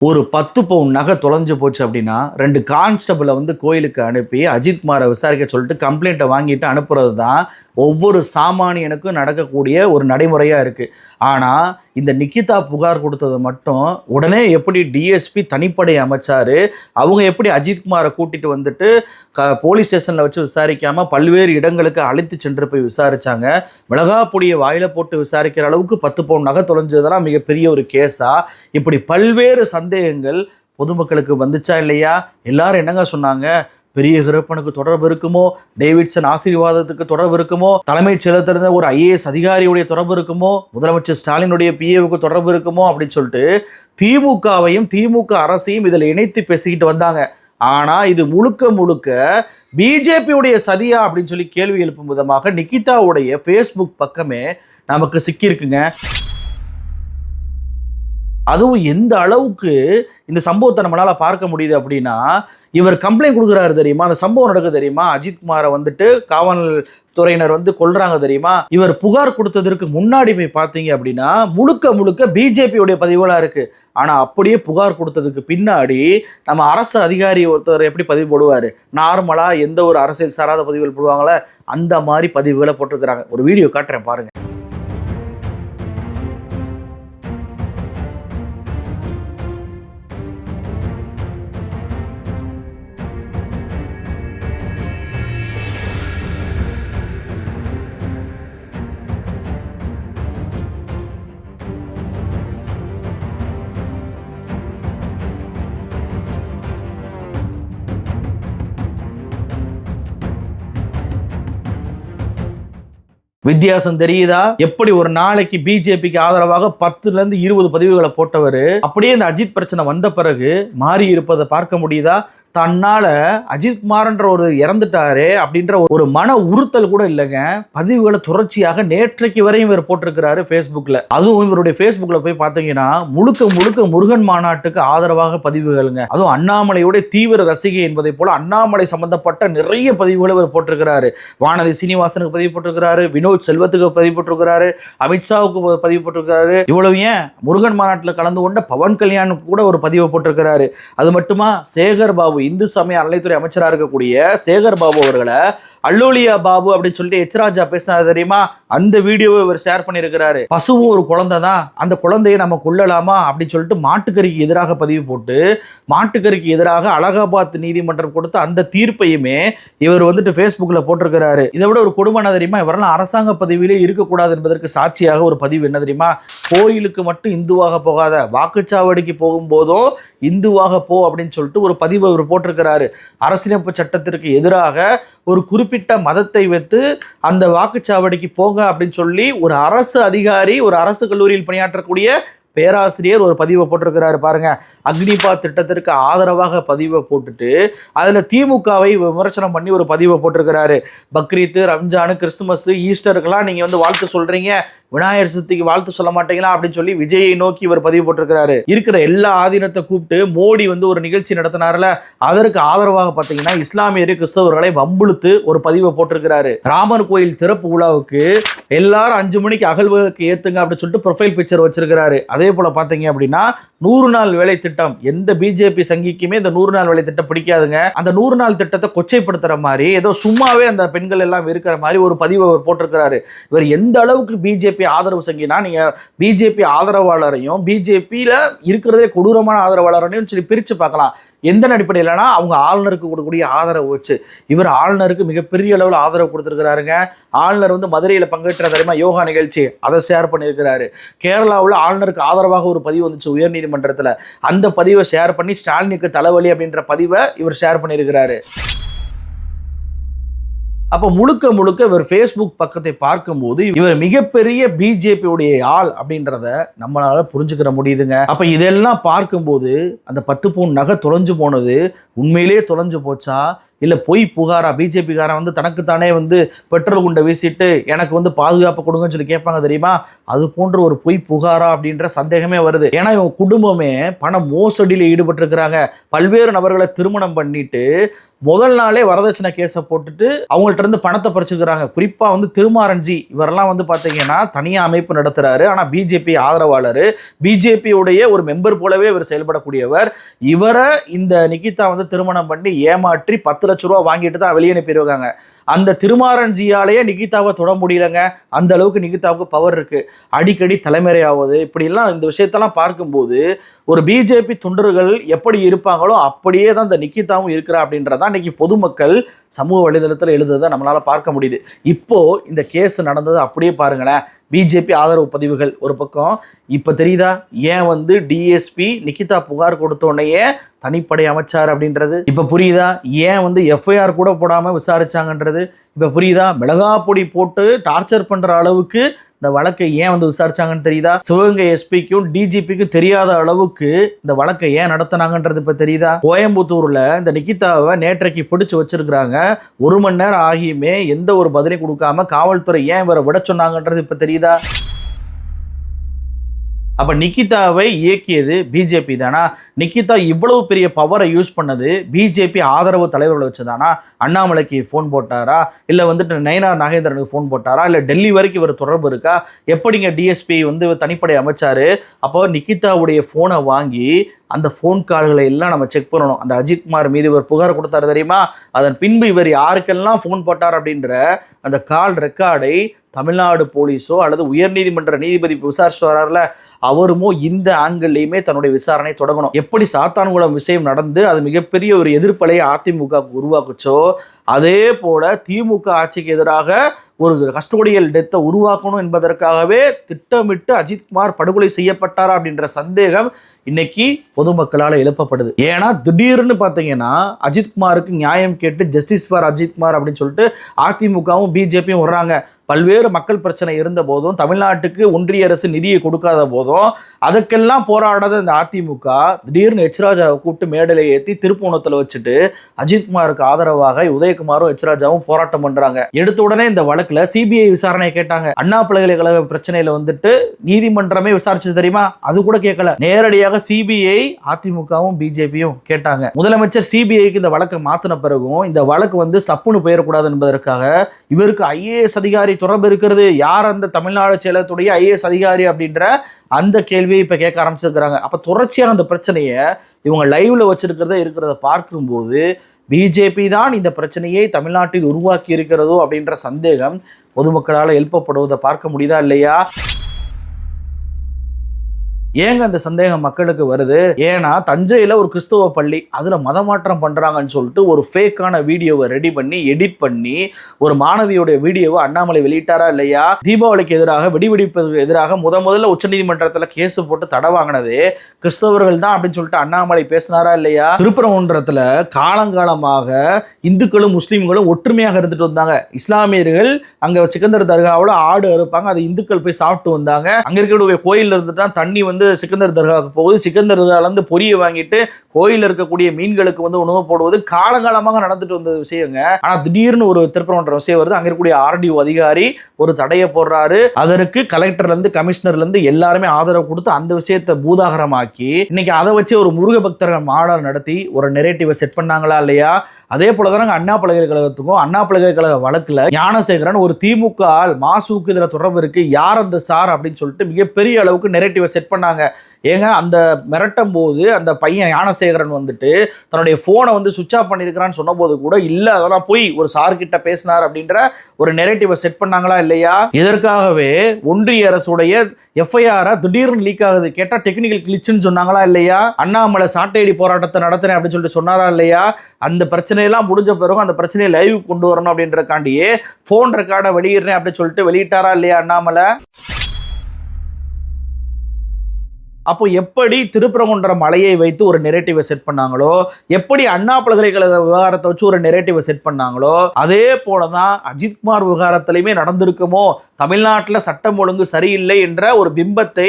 ஒரு 10 பவுன் நகை தொலைஞ்சு போச்சு அப்படின்னா 2 கான்ஸ்டபிளை வந்து கோயிலுக்கு அனுப்பி அஜித்குமாரை விசாரிக்க சொல்லிட்டு கம்ப்ளைண்ட்டை வாங்கிட்டு அனுப்புறது தான் ஒவ்வொரு சாமானியனுக்கும் நடக்கக்கூடிய ஒரு நடைமுறையாக இருக்குது. ஆனால் இந்த நிக்கிதா புகார் கொடுத்தது மட்டும் உடனே எப்படி டிஎஸ்பி தனிப்படை அமைச்சார், அவங்க எப்படி அஜித்குமாரை கூட்டிகிட்டு வந்துட்டு போலீஸ் ஸ்டேஷனில் வச்சு விசாரிக்காமல் பல்வேறு இடங்களுக்கு அழைத்து சென்று போய் விசாரித்தாங்க. மிளகாப்பொடியை வாயில் போட்டு விசாரிக்கிற அளவுக்கு 10 பவுன் நகை தொலைஞ்சதெல்லாம் மிகப்பெரிய ஒரு கேஸாக இப்படி பல்வேறு சந்தேகங்கள் பொதுமக்களுக்கு வந்துச்சா இல்லையா? எல்லாரும் என்னங்க சொன்னாங்க? பெரிய ஹிரப்பனுக்கு தொடர்பு இருக்குமோ, டேவிட்சன் ஆசீர்வாதத்துக்கு தொடர்பு இருக்குமோ, தலைமைச் செயலத்திருந்த ஒரு ஐஏஎஸ் அதிகாரியுடைய தொடர்பு இருக்குமோ, முதலமைச்சர் ஸ்டாலினுடைய பிஏவுக்கு தொடர்பு இருக்குமோ அப்படின்னு சொல்லிட்டு திமுகவையும் திமுக அரசையும் இதில் இணைத்து பேசிக்கிட்டு வந்தாங்க. ஆனால் இது முழுக்க முழுக்க பிஜேபியுடைய சதியா அப்படின்னு சொல்லி கேள்வி எழுப்பும் விதமாக நிக்கிதாவுடைய ஃபேஸ்புக் பக்கமே நமக்கு சிக்கியிருக்குங்க. அதுவும் எந்த அளவுக்கு இந்த சம்பவத்தை நம்மளால பார்க்க முடியுது அப்படின்னா, இவர் கம்ப்ளைண்ட் கொடுக்குறாரு தெரியுமா, அந்த சம்பவம் நடக்குது தெரியுமா, அஜித்குமாரை வந்துட்டு காவல்துறையினர் வந்து கொல்றாங்க தெரியுமா. இவர் புகார் கொடுத்ததற்கு முன்னாடி போய் பார்த்தீங்க அப்படின்னா முழுக்க முழுக்க பிஜேபியுடைய பதிவுகளாக இருக்கு. ஆனால் அப்படியே புகார் கொடுத்ததுக்கு பின்னாடி நம்ம அரசு அதிகாரி ஒருத்தர் எப்படி பதிவு போடுவார், நார்மலாக எந்த ஒரு அரசியல் சாராத பதிவுகள் போடுவாங்களே அந்த மாதிரி பதிவுகளை போட்டிருக்கிறாங்க. ஒரு வீடியோ காட்டுறேன் பாருங்க. வித்தியாசம் தெரியுதா? எப்படி ஒரு நாளைக்கு பிஜேபிக்கு ஆதரவாக 10லேருந்து 20 பதிவுகளை போட்டவர் அப்படியே இந்த அஜித் பிரச்சனை வந்த பிறகு மாறி இருப்பதை பார்க்க முடியுதா? தன்னால அஜித்குமார்ன்ற ஒரு இறந்துட்டாரே அப்படின்ற ஒரு மன உறுத்தல் கூட இல்லைங்க. பதிவுகளை தொடர்ச்சியாக நேற்றைக்கு வரையும் இவர் போட்டிருக்கிறாரு ஃபேஸ்புக்கில். அதுவும் இவருடைய ஃபேஸ்புக்கில் போய் பார்த்தீங்கன்னா முழுக்க முழுக்க முருகன் மாநாட்டுக்கு ஆதரவாக பதிவுகளுங்க. அதுவும் அண்ணாமலையோட தீவிர ரசிகை என்பதை போல அண்ணாமலை சம்பந்தப்பட்ட நிறைய பதிவுகளை இவர் போட்டிருக்கிறாரு. வானதி சீனிவாசனுக்கு பதிவு போட்டிருக்கிறாரு, வினோத் செல்வத்துக்கு பதிவு போட்டிருக்கிறாரு, அமித்ஷாவுக்கு பதிவு போட்டிருக்கிறாரு. இவ்வளவு ஏன் முருகன் மாநாட்டில் கலந்து கொண்ட பவன் கல்யாணுக்கு கூட ஒரு பதிவை போட்டிருக்கிறாரு. அது மட்டுமா, சேகர் பாபு இந்து சமய அறநிலைத்துறை அமைச்சராக இருக்கக்கூடிய சேகர் பாபு அவர்களை அல்லோலியா பாபு அப்படின்னு சொல்லிட்டு எச்ராஜா பேசினாரு தெரியுமா, அந்த வீடியோவை இவர் ஷேர் பண்ணியிருக்கிறாரு. பசுவும் ஒரு குழந்தை தான், அந்த குழந்தையை நம்ம கொள்ளலாமா அப்படின்னு சொல்லிட்டு மாட்டுக்கறிக்கு எதிராக பதிவு போட்டு மாட்டுக்கறிக்கு எதிராக அலகாபாத் நீதிமன்றம் கொடுத்த அந்த தீர்ப்பையுமே இவர் வந்துட்டு ஃபேஸ்புக்கில் போட்டிருக்கிறாரு. இதை விட ஒரு கொடுமை என்ன தெரியுமா, இவரெல்லாம் அரசாங்க பதவியிலே இருக்கக்கூடாது என்பதற்கு சாட்சியாக ஒரு பதிவு என்ன தெரியுமா, கோயிலுக்கு மட்டும் இந்துவாக போகாத, வாக்குச்சாவடிக்கு போகும்போதோ இந்துவாக போ அப்படின்னு சொல்லிட்டு ஒரு பதிவு அவர் போட்டிருக்கிறாரு. அரசியலமைப்பு சட்டத்திற்கு எதிராக ஒரு குறிப்பிட்ட மதத்தை வைத்து அந்த வாக்குச்சாவடிக்கு போங்க அப்படின்னு சொல்லி ஒரு அரசு அதிகாரி, ஒரு அரசு கல்லூரியில் பணியாற்றக்கூடிய பேராசிரியர் ஒரு பதிவை போட்டிருக்கிறாரு பாருங்க. அக்னிபாத் திட்டத்திற்கு ஆதரவாக பதிவை போட்டுட்டு அதில் திமுகவை விமர்சனம் பண்ணி ஒரு பதிவை போட்டிருக்கிறாரு. பக்ரீத்து, ரம்ஜானு, கிறிஸ்துமஸ், ஈஸ்டருக்கெல்லாம் நீங்கள் வந்து வாழ்த்து சொல்றீங்க, விநாயகர் சதுர்த்திக்கு வாழ்த்து சொல்ல மாட்டீங்களா அப்படின்னு சொல்லி விஜயை நோக்கி இவர் பதிவு போட்டிருக்கிறாரு. இருக்கிற எல்லா ஆதீனத்தை கூப்பிட்டு மோடி வந்து ஒரு நிகழ்ச்சி நடத்தினார்ல, அதற்கு ஆதரவாக பார்த்தீங்கன்னா இஸ்லாமியர் கிறிஸ்தவர்களை வம்புழுத்து ஒரு பதிவை போட்டிருக்கிறாரு. ராமர் கோயில் திறப்பு விழாவுக்கு எல்லாரும் 5 மணிக்கு அகல்வுக்கு ஏத்துங்க அப்படின்னு சொல்லிட்டு ப்ரொஃபைல் பிக்சர் வச்சிருக்கிறாரு. அதே போல பார்த்தீங்க அப்படின்னா 100 நாள் வேலை திட்டம், எந்த பிஜேபி சங்கிக்குமே இந்த 100 நாள் வேலை திட்டம் பிடிக்காதுங்க. அந்த 100 நாள் திட்டத்தை கொச்சைப்படுத்துற மாதிரி ஏதோ சும்மாவே அந்த பெண்கள் எல்லாம் இருக்கிற மாதிரி ஒரு பதிவை அவர் போட்டிருக்கிறாரு. இவர் எந்த அளவுக்கு பிஜேபி ஆதரவு சங்கினா, நீங்க பிஜேபி ஆதரவாளரையும் பிஜேபியில இருக்கிறதே கொடூரமான ஆதரவாளரையும் சொல்லி பிரிச்சு பார்க்கலாம். எந்த அடிப்படையிலனா அவங்க ஆளுநருக்கு கொடுக்கக்கூடிய ஆதரவு வச்சு. இவர் ஆளுநருக்கு மிகப்பெரிய அளவில் ஆதரவு கொடுத்துருக்கிறாருங்க. ஆளுநர் வந்து மதுரையில் பங்கேற்ற தெரியுமா யோகா நிகழ்ச்சி, அதை ஷேர் பண்ணியிருக்கிறாரு. கேரளாவில் ஆளுநருக்கு ஆதரவாக ஒரு பதிவு வந்துச்சு உயர்நீதிமன்றத்தில், அந்த பதிவை ஷேர் பண்ணி ஸ்டாலினுக்கு தலைவலி அப்படின்ற பதிவை இவர் ஷேர் பண்ணியிருக்கிறாரு. அப்போ முழுக்க முழுக்க இவர் ஃபேஸ்புக் பக்கத்தை பார்க்கும்போது இவர் மிகப்பெரிய பிஜேபியுடைய ஆள் அப்படின்றத நம்மளால புரிஞ்சுக்கிற முடியுதுங்க. அப்போ இதெல்லாம் பார்க்கும்போது அந்த 10 பவுன் நகை தொலைஞ்சு போனது உண்மையிலேயே தொலைஞ்சு போச்சா, இல்லை பொய் புகாரா? பிஜேபிக்காரன் வந்து தனக்குத்தானே வந்து பெட்ரோல் குண்டை வீசிட்டு எனக்கு வந்து பாதுகாப்பு கொடுங்கன்னு சொல்லி கேட்பாங்க தெரியுமா, அது போன்ற ஒரு பொய் புகாரா அப்படின்ற சந்தேகமே வருது. ஏன்னா இவங்க குடும்பமே பண மோசடியில் ஈடுபட்டிருக்கிறாங்க. பல்வேறு நபர்களை திருமணம் பண்ணிட்டு முதல் நாளே வரதட்சணை கேஸை போட்டுட்டு அவங்கள்ட்ட இவர்கிட்ட இருந்து பணத்தை பறிச்சுக்கிறாங்க. குறிப்பா வந்து திருமாரஞ்சி இவரெல்லாம் வந்து பாத்தீங்கன்னா தனியா அமைப்பு நடத்துறாரு. ஆனா பிஜேபி ஆதரவாளர், பிஜேபியுடைய ஒரு மெம்பர் போலவே இவர் செயல்படக்கூடியவர். இவரை இந்த நிகிதா வந்து திருமணம் பண்ணி ஏமாற்றி 10 லட்சம் ரூபாய் வாங்கிட்டு தான் வெளியே அனுப்பிடுவாங்க. அந்த திருமாரஞ்சியாலேயே நிகிதாவை தொட முடியலங்க. அந்த அளவுக்கு நிகிதாவுக்கு பவர் இருக்கு. அடிக்கடி தலைமறையாவது இப்படிலாம் இந்த விஷயத்தெல்லாம் பார்க்கும்போது ஒரு பிஜேபி தொண்டர்கள் எப்படி இருப்பாங்களோ அப்படியே தான் இந்த நிகிதாவும் இருக்கிறா அப்படின்றதான் இன்னைக்கு பொதுமக்கள் சமூக வலைதளத்தில் எழுதுறதை நம்மளால பார்க்க முடியுது. இப்போ இந்த கேஸ் நடந்தது அப்படியே பாருங்களேன். பிஜேபி ஆதரவு பதிவுகள் ஒரு பக்கம். இப்போ தெரியுதா ஏன் வந்து டிஎஸ்பி நிகிதா புகார் கொடுத்தோடனேயே தனிப்படை அமைச்சார் அப்படின்றது. இப்போ புரியுதா ஏன் வந்து எஃப்ஐஆர் கூட போடாமல் விசாரிச்சாங்கன்றது. இப்போ புரியுதா மிளகா பொடி போட்டு டார்ச்சர் பண்ற அளவுக்கு இந்த வழக்கை ஏன் வந்து விசாரிச்சாங்கன்னு தெரியுதா. சிவகங்கை எஸ்பிக்கும் டிஜிபிக்கும் தெரியாத அளவுக்கு இந்த வழக்கை ஏன் நடத்தினாங்கன்றது இப்ப தெரியுதா. கோயம்புத்தூர்ல இந்த நிகிதாவை நேற்றைக்கு பிடிச்சு வச்சிருக்கிறாங்க. 1 மணி நேரம் ஆகியுமே எந்த ஒரு பதிலையும் கொடுக்காம காவல்துறை ஏன் இவரை விட சொன்னாங்கன்றது இப்ப தெரியுதா. அப்ப நிகிதாவை இயக்கியது பிஜேபி தானா? நிகிதா இவ்வளவு பெரிய பவரை யூஸ் பண்ணது பிஜேபி ஆதரவு தலைவர்களை வச்சுதானா? அண்ணாமலைக்கு போன் போட்டாரா, இல்ல வந்துட்டு நயனார் நாகேந்திரனுக்கு போன் போட்டாரா, இல்ல டெல்லி வரைக்கும் இவர் தொடர்பு இருக்கா? எப்படிங்க டிஎஸ்பி வந்து தனிப்படை அமைச்சாரு? அப்போ நிகிதாவுடைய போனை வாங்கி அந்த ஃபோன் கால்களை எல்லாம் நம்ம செக் பண்ணணும். அந்த அஜித்குமார் மீது இவர் புகார் கொடுத்தாரு தெரியுமா, அதன் பின்பு இவர் யாருக்கெல்லாம் ஃபோன் போட்டார் அப்படின்ற அந்த கால் ரெக்கார்டை தமிழ்நாடு போலீஸோ அல்லது உயர்நீதிமன்ற நீதிபதி விசாரிச்சு வராருல அவருமோ இந்த ஆங்கிள்லையுமே தன்னுடைய விசாரணை தொடங்கணும். எப்படி சாத்தான்குளம் விஷயம் நடந்து அது மிகப்பெரிய ஒரு எதிர்ப்பலையை அதிமுக உருவாக்குச்சோ அதே போல திமுக ஆட்சிக்கு எதிராக ஒரு கஸ்டோடியல் டெத்தை உருவாக்கணும் என்பதற்காகவே திட்டமிட்டு அஜித்குமார் படுகொலை செய்யப்பட்டாரா அப்படின்ற சந்தேகம் இன்னைக்கு பொதுமக்களால் எழுப்பப்படுது. ஏன்னா திடீர்னு பார்த்தீங்கன்னா அஜித்குமாருக்கு நியாயம் கேட்டு ஜஸ்டிஸ் ஃபார் அஜித்குமார் அப்படின்னு சொல்லிட்டு அதிமுகவும் பிஜேபியும் வர்றாங்க. பல்வேறு மக்கள் பிரச்சனை இருந்த போதும் தமிழ்நாட்டுக்கு ஒன்றிய அரசு நிதியை கொடுக்காத போதும் அதுக்கெல்லாம் போராடாத இந்த அதிமுக திடீர்னு எச்ராஜாவை கூப்பிட்டு மேடலை ஏற்றி திருப்பூணத்தில் வச்சுட்டு அஜித்குமாருக்கு ஆதரவாக உதயகுமாரும் எச்ராஜாவும் போராட்டம் பண்றாங்க. எடுத்த உடனே இந்த வழக்குல சிபிஐ விசாரணை கேட்டாங்க. அண்ணா பல்கலைக்கழக பிரச்சனையில வந்துட்டு நீதிமன்றமே விசாரிச்சது தெரியுமா, அது கூட கேட்கல. நேரடியாக சிபிஐ அதிமுகவும் பிஜேபியும் கேட்டாங்க. முதலமைச்சர் சிபிஐக்கு இந்த வழக்கை மாத்தின பிறகும் இந்த வழக்கு வந்து சப்புன்னு போயிடக்கூடாது என்பதற்காக இவருக்கு ஐஏஎஸ் அதிகாரி தொடர்பு இருக்கிறது, யார் அந்த தமிழ்நாடு செயலகத்துடைய ஐஏஎஸ் அதிகாரி அப்படின்ற அந்த கேள்வியை இப்ப கேட்க ஆரம்பிச்சிருக்கிறாங்க. அப்ப தொடர்ச்சியாக அந்த பிரச்சனையை இவங்க லைவ்ல வச்சிருக்கிறத இருக்கிறத பார்க்கும்போது பிஜேபி தான் இந்த பிரச்சனையை தமிழ்நாட்டில் உருவாக்கி இருக்கிறதோ அப்படின்ற சந்தேகம் பொதுமக்களால் எழுப்பப்படுவதை பார்க்க முடியுதா இல்லையா? ஏங்க அந்த சந்தேகம் மக்களுக்கு வருது? ஏன்னா தஞ்சையில் ஒரு கிறிஸ்தவ பள்ளி அதில் மதமாற்றம் பண்ணுறாங்கன்னு சொல்லிட்டு ஒரு ஃபேக்கான வீடியோவை ரெடி பண்ணி எடிட் பண்ணி ஒரு மாணவியோடைய வீடியோவை அண்ணாமலை வெளியிட்டாரா இல்லையா? தீபாவளிக்கு எதிராக வெடிவெடிப்பதற்கு எதிராக முதல்ல உச்சநீதிமன்றத்தில் கேஸ் போட்டு தடை வாங்கினது கிறிஸ்தவர்கள் தான் அப்படின்னு சொல்லிட்டு அண்ணாமலை பேசினாரா இல்லையா? திருப்பரங்குன்றத்தில் காலங்காலமாக இந்துக்களும் முஸ்லீம்களும் ஒற்றுமையாக இருந்துட்டு வந்தாங்க. இஸ்லாமியர்கள் அங்கே சிக்கந்தர் தர்காவில் ஆடு அறுப்பாங்க, அதை இந்துக்கள் போய் சாப்பிட்டு வந்தாங்க. அங்கே இருக்கக்கூடிய கோயில் இருந்துட்டா தண்ணி வந்து சிக்கந்தர் தர்காவுக்கு போகுது, சிக்கந்தர் தர்காலேருந்து பொரியை வாங்கிட்டு கோயிலில் இருக்கக்கூடிய மீன்களுக்கு வந்து உணவு போடுவது காலங்காலமாக நடந்துட்டு வந்த விஷயங்க. ஆனா திடீர்னு ஒரு திருப்பரங்குன்ற விஷயம் வருது. அங்க இருக்கக்கூடிய ஆர்டிஓ அதிகாரி ஒரு தடையை போடுறாரு. அதற்கு கலெக்டர்ல இருந்து கமிஷனர்ல இருந்து எல்லாருமே ஆதரவு கொடுத்து அந்த விஷயத்தை பூதாகரமாக்கி இன்னைக்கு அதை வச்சு ஒரு முருக பக்தர்கள் மாநாடு நடத்தி ஒரு நெரேட்டிவை செட் பண்ணாங்களா இல்லையா? அதே போலதான் அண்ணா பல்கலைக்கழகத்துக்கும் அண்ணா பல்கலைக்கழக வழக்குல ஞானசேகரன் ஒரு திமுக மாசுக்கு இதுல தொடர்பு இருக்கு, யார் அந்த சார் அப்படின்னு சொல்லிட்டு மிகப்பெரிய அளவுக்கு நெரேட்டிவை செட் பண்ணாங்க. ஏங்க அந்த மிரட்டும் போது அந்த பையன் ஞானசேகரன் வந்துட்டு தன்னுடைய போனை வந்து சுவிட்ச் ஆஃப் பண்ணியிருக்கிறான்னு சொன்ன போது கூட இல்ல அதெல்லாம் போய் ஒரு சார் கிட்ட பேசினார் அப்படின்ற ஒரு நெரேட்டிவை செட் பண்ணாங்களா இல்லையா? இதற்காகவே ஒன்றிய அரசுடைய எஃப்ஐஆர் திடீர்னு லீக் ஆகுது. கேட்டா டெக்னிக்கல் கிளிச்சுன்னு சொன்னாங்களா இல்லையா? அண்ணாமலை சாட்டையடி போராட்டத்தை நடத்தினேன் அப்படின்னு சொல்லிட்டு சொன்னாரா இல்லையா? அந்த பிரச்சனையெல்லாம் முடிஞ்ச பிறகு அந்த பிரச்சனையை லைவ் கொண்டு வரணும் அப்படின்றக்காண்டியே போன் ரெக்கார்டை வெளியிடுறேன் அப்படின்னு சொல்லிட்டு வெளியிட்டாரா இல்லையா அண்ணாமலை? அப்போ எப்படி திருப்பரங்குன்ற மலையை வைத்து ஒரு நெரேட்டிவை செட் பண்ணாங்களோ, எப்படி அண்ணா பல்கலைக்கழக விவகாரத்தை வச்சு ஒரு நெரேட்டிவை செட் பண்ணாங்களோ, அதே போலதான் அஜித்குமார் விவகாரத்திலையுமே நடந்திருக்குமோ, தமிழ்நாட்டில் சட்டம் ஒழுங்கு சரியில்லை என்ற ஒரு பிம்பத்தை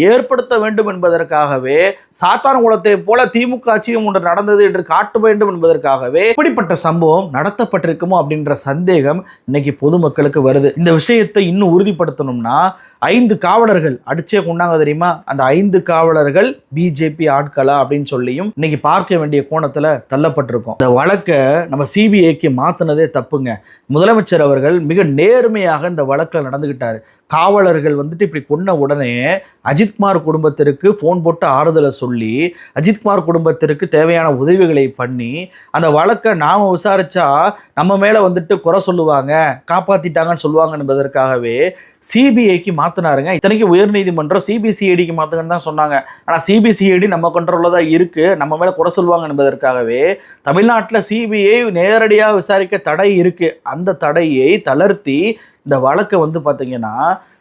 ஏற்படுத்த வேண்டும் என்பதற்காகவே சாத்தான்குளத்தை போல திமுக ஆட்சியும் ஒன்று நடந்தது என்று காட்ட வேண்டும் என்பதற்காகவே இப்படிப்பட்ட சம்பவம் நடத்தப்பட்டிருக்குமோ அப்படின்ற சந்தேகம் இன்னைக்கு பொதுமக்களுக்கு வருது. இந்த விஷயத்தை இன்னும் உறுதிப்படுத்தணும்னா 5 காவலர்கள் அடிச்சே கொண்டாங்க தெரியுமா? அந்த 5 காவலர்கள் பிஜேபி ஆட்களா அப்படின்னு சொல்லியும் இன்னைக்கு பார்க்க வேண்டிய கோணத்துல தள்ளப்பட்டிருக்கோம். இந்த வழக்கை நம்ம சிபிஐக்கு மாத்தினதே தப்புங்க. முதலமைச்சர் அவர்கள் மிக நேர்மையாக இந்த வழக்கில் நடந்துகிட்டாரு. காவலர்கள் இப்படி கொன்ன உடனே அஜித்குமார் குடும்பத்திற்கு போன் போட்டு ஆறுதலை சொல்லி அஜித்குமார் குடும்பத்திற்கு தேவையான உதவிகளை பண்ணி அந்த வழக்கை நாம விசாரிச்சா நம்ம மேல குறை சொல்லுவாங்க, காப்பாத்திட்டாங்கன்னு சொல்லுவாங்க என்பதற்காகவே சிபிஐக்கு மாத்தினாருங்க. இத்தனைக்கு உயர்நீதிமன்றம் சிபிசிஐடிக்கு மாத்துங்கன்னு தான் சொன்னாங்க. ஆனா சிபிசிஐடி நம்ம கண்ட்ரோல்ல தான் இருக்கு, நம்ம மேல குறை சொல்லுவாங்க என்பதற்காகவே தமிழ்நாட்டில் சிபிஐ நேரடியாக விசாரிக்க தடை இருக்கு. அந்த தடையை தளர்த்தி இந்த வழக்கை பார்த்தீங்கன்னா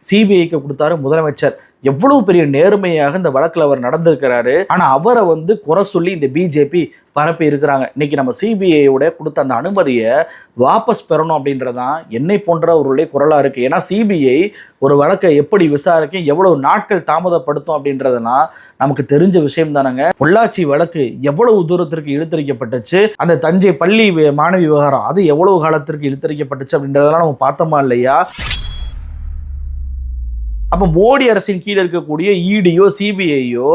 சிபிஐக்கு கொடுத்தாரு முதலமைச்சர். எவ்வளவு பெரிய நேர்மையாக இந்த வழக்கில் அவர் நடந்திருக்கிறாரு. ஆனா அவரை குறை சொல்லி இந்த பிஜேபி பரப்பி இருக்கிறாங்க. இன்னைக்கு நம்ம சிபிஐயோட கொடுத்த அந்த அனுமதியை வாபஸ் பெறணும் அப்படின்றதான் என்னை போன்றவர்களுடைய குரலா இருக்கு. ஏன்னா சிபிஐ ஒரு வழக்கை எப்படி விசாரிக்கும், எவ்வளவு நாட்கள் தாமதப்படுத்தும் அப்படின்றதுனா நமக்கு தெரிஞ்ச விஷயம் தானங்க. பொள்ளாச்சி வழக்கு எவ்வளவு தூரத்திற்கு இழுத்தரிக்கப்பட்டுச்சு, அந்த தஞ்சை பள்ளி மாணவி விவகாரம் அது எவ்வளவு காலத்திற்கு இழுத்தரிக்கப்பட்டுச்சு அப்படின்றதெல்லாம் நம்ம பார்த்தோமா இல்லையா? அப்போ மோடி அரசின் கீழே இருக்கக்கூடிய இடியோ சிபிஐயோ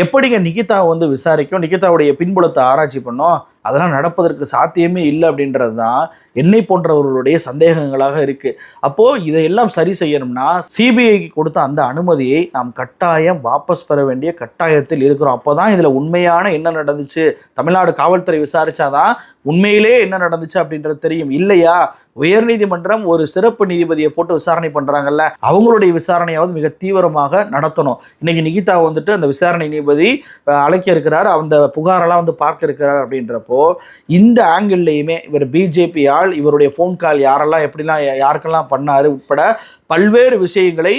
எப்படிங்க நிகிதாவை விசாரிக்கும், நிகிதாவுடைய பின்புலத்தை ஆராய்ச்சி பண்ணோம்? அதெல்லாம் நடப்பதற்கு சாத்தியமே இல்லை அப்படின்றது தான் என்னை போன்றவர்களுடைய சந்தேகங்களாக இருக்கு. அப்போ இதையெல்லாம் சரி செய்யணும்னா சிபிஐக்கு கொடுத்த அந்த அனுமதியை நாம் கட்டாயம் வாபஸ் பெற வேண்டிய கட்டாயத்தில் இருக்கிறோம். அப்போதான் இதுல உண்மையான என்ன நடந்துச்சு, தமிழ்நாடு காவல்துறை விசாரிச்சாதான் உண்மையிலே என்ன நடந்துச்சு அப்படின்றது தெரியும். இல்லையா உயர்நீதிமன்றம் ஒரு சிறப்பு நீதிபதியை போட்டு விசாரணை பண்றாங்கல்ல, அவங்களுடைய விசாரணையாவது மிக தீவிரமாக நடத்தணும். இன்னைக்கு நிகிதா அந்த விசாரணை நீதிபதி அழைக்க இருக்கிறார், அந்த புகாரெல்லாம் பார்க்க இருக்கிறார். அப்படின்றப்போ இந்த ஆங்கிள்லையுமே இவர் பிஜேபி ஆள் இவருடைய போன் கால் யாரெல்லாம் எப்படிலாம் யாருக்கெல்லாம் பண்ணாரு உட்பட பல்வேறு விஷயங்களை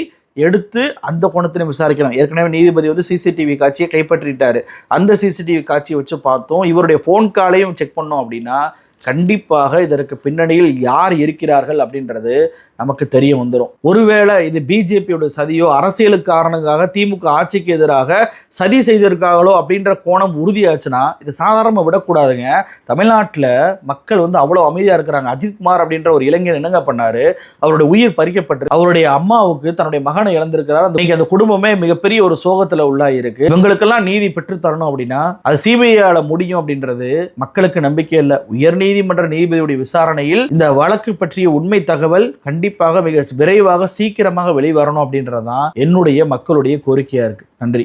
எடுத்து அந்த கோணத்திலும் விசாரிக்கணும். ஏற்கனவே நீதிபதி சிசிடிவி காட்சியை கைப்பற்றிட்டாரு. அந்த சிசிடிவி காட்சியை வச்சு பார்த்தோம். இவருடைய போன் காலையும் செக் பண்ணோம் அப்படின்னா கண்டிப்பாக இதற்கு பின்னணியில் யார் இருக்கிறார்கள் அப்படின்றது நமக்கு தெரிய வந்துடும். ஒருவேளை இது பிஜேபியோட சதியோ அரசியலுக்கு காரணமாக திமுக ஆட்சிக்கு எதிராக சதி செய்திருக்காங்களோ அப்படின்ற கோணம் உறுதியாச்சுன்னா இது சாதாரணமாக விடக்கூடாதுங்க. தமிழ்நாட்டில் மக்கள் அவ்வளோ அமைதியாக இருக்கிறாங்க. அஜித்குமார் அப்படின்ற ஒரு இளைஞர் என்னங்க பண்ணாரு, அவருடைய உயிர் பறிக்கப்பட்டு அவருடைய அம்மாவுக்கு தன்னுடைய மகனை இழந்திருக்கிறார். அந்த குடும்பமே மிகப்பெரிய ஒரு சோகத்தில் உள்ளாகி இருக்கு. இவங்களுக்கெல்லாம் நீதி பெற்று தரணும் அப்படின்னா அது சிபிஐயால முடியும் அப்படின்றது மக்களுக்கு நம்பிக்கை இல்லை. உயர்நீதிமன்ற நீதிபதியுடைய விசாரணையில் இந்த வழக்கு பற்றிய உண்மை தகவல் கண்டிப்பாக மிக விரைவாக சீக்கிரமாக வெளிவரணும் அப்படின்றதான் என்னுடைய மக்களுடைய கோரிக்கையா இருக்கு. நன்றி.